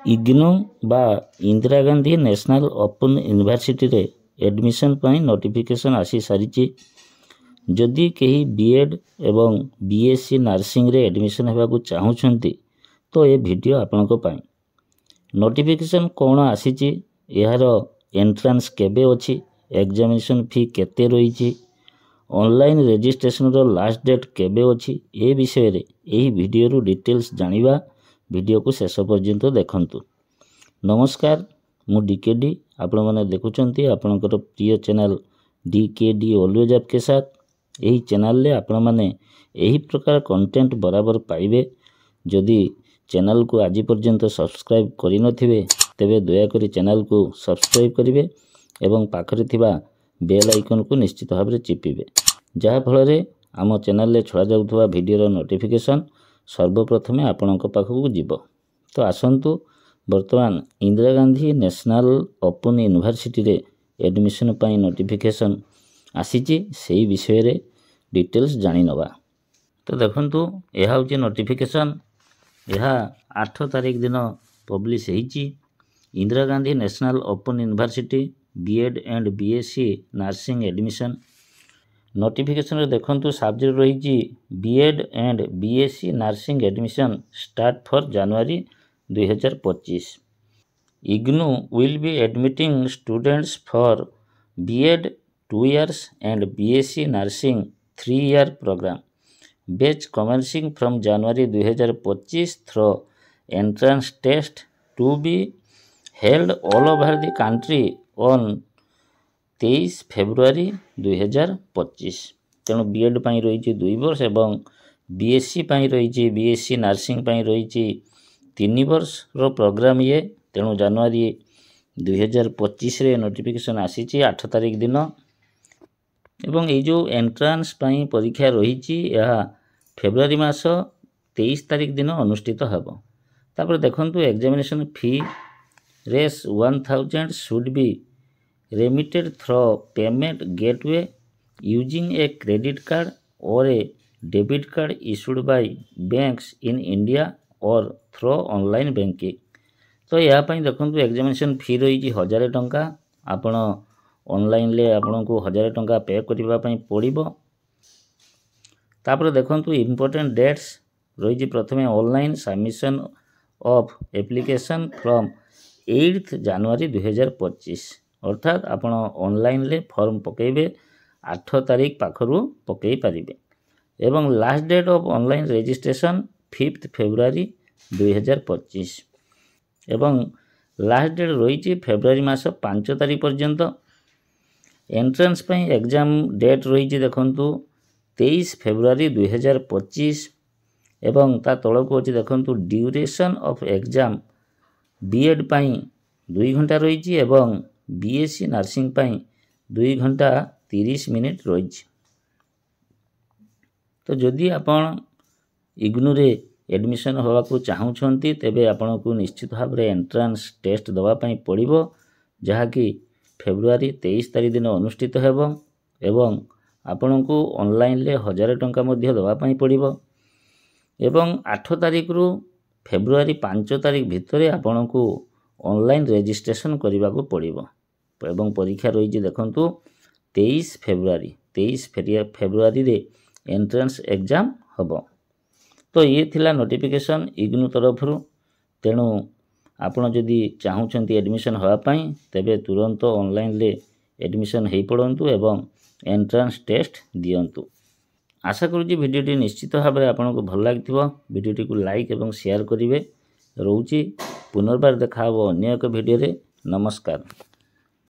इग्नू बा Indira Gandhi national open university रे admission पई नोटिफिकेशन आसी सारी। जदि कहीं बीएड एवं बीएससी नर्सिंग रे एडमिशन होगा चाहूँगी तो ये वीडियो आपनको पाई। नोटिफिकेशन कौन आसी, यार एंट्रांस केबे अछि, एग्जामिनेशन फी केते रही, ऑनलाइन रजिस्ट्रेशन रो लास्ट डेट केबे अछि, ए विषय रे एही वीडियो रो डिटेल्स जानिबा। वीडियो को शेष पर्यंत देखंतु। नमस्कार, मु डीकेडी, आपण माने देखुचंती आपणकर प्रिय चैनल डीकेडी ऑलवेज आपके साथ। यही चैनल ले आपण माने यही प्रकार कंटेंट बराबर पाइबे। जदि चैनल को आज पर्यंत सब्सक्राइब करि नथिबे तेबे दया करी चैनल को सब्सक्राइब करिवे एवं पाखरे थिबा बेल आइकन को निश्चित भाव में चिपिबे, जहा फल रे आम चैनल ले छड़ा जाउथबा वीडियो रो नोटिफिकेशन सर्वप्रथमे आपणक पाखकु जीव। तो आसंतु वर्तमान Indira Gandhi national open university रे एडमिशन पई नोटिफिकेशन आसीची, सेही विषय रे डिटेल्स जानि नबा। तो देखंतु यह होची नोटिफिकेशन, यह 8 तारिख दिन पब्लिश होईची। Indira Gandhi national open university B Ed and BSc nursing admission notification रे देखंतु सब्जेक्ट रही B Ed and BSc nursing admission start for January 2025। IGNOU will be admitting students for B Ed 2 years and BSc nursing 3 year program batch commencing from January 2025 through entrance test to be held all over the country on 23 February 2025। तेणु BEd पाई रही 2 वर्ष एवं BSc पाई रही BSc nursing पाई रही 3 वर्ष रो programme ये। तेणु जनवरी 2025 रे नोटिफिकेशन आसी 8 तारिख दिन एवं ये जो एंट्रांस पाई परीक्षा रही यह फेब्रुआरी मास 23 तारिख दिन अनुष्ठित हेब। तापर देखंतु एग्जामिनेशन फी रेस 1000 should be remitted through payment gateway using a credit card or a debit card issued by banks in India or through online banking। तो यह पाई देखंतु एग्जामिनेशन फी रही 1000 टंका। आपण ऑनलाइन ले आपण को 1000 टंका पे करबा पई पड़िबो। तापर देखंतु इंपोर्टेंट डेट्स रही प्रथमे online submission of application from 8 जनवरी 2025, अर्थात आपण ऑनलाइन ले फॉर्म पकेबे 8 तारिख पाखरु पकई पारिबे एवं last date of online registration 5 February 2025 एवं लास्ट डेट रही फेब्रुआरी मास 5 तारिख पर्यंत। एंट्रेंस पई एग्जाम डेट रही देखंतु 23 फेब्रुआरी 2025 एवं ता तळको अछि देखंतु ड्यूरेशन ऑफ एग्जाम बीएड पई 2 घंटा रही एवं बीएससी नर्सिंग पई 2 घंटा 30 मिनिट रही। तो जदि आपण इग्नू रे एडमिशन होगा को चाहूँगी तेबे आपण को निश्चित भाव में एंट्रांस टेस्ट दवा पई पड़िबो, जहा कि फेब्रुआरी 23 तारिख दिन अनुष्ठित हेबो एवं आपण को ऑनलाइन ले 1000 टंका मध्य दवा पई पड़िबो एवं 8 तारिख रु फेब्रुआरी 5 तारिख भितरे आपण को ऑनलाइन रजिस्ट्रेशन करने को पड़िबो एवं परीक्षा रही देखंतु 23 फेब्रुआरी रे एंट्रेंस एग्जाम हबो। तो ये थिला नोटिफिकेशन इग्नू तरफ रु। तेणु आपण जदि चाहूँगी एडमिशन होगा पाई तेबे तुरंत ऑनलाइन ले एडमिशन हो पड़ंतु एवं एंट्रांस टेस्ट दियंतु। आशा करूँ वीडियोटी निश्चित भाव में आपको भल लगी। वीडियोटी को लाइक एवं शेयर करेंगे। रोची पुनर्बार देखा अन्य एक वीडियो रे। नमस्कार।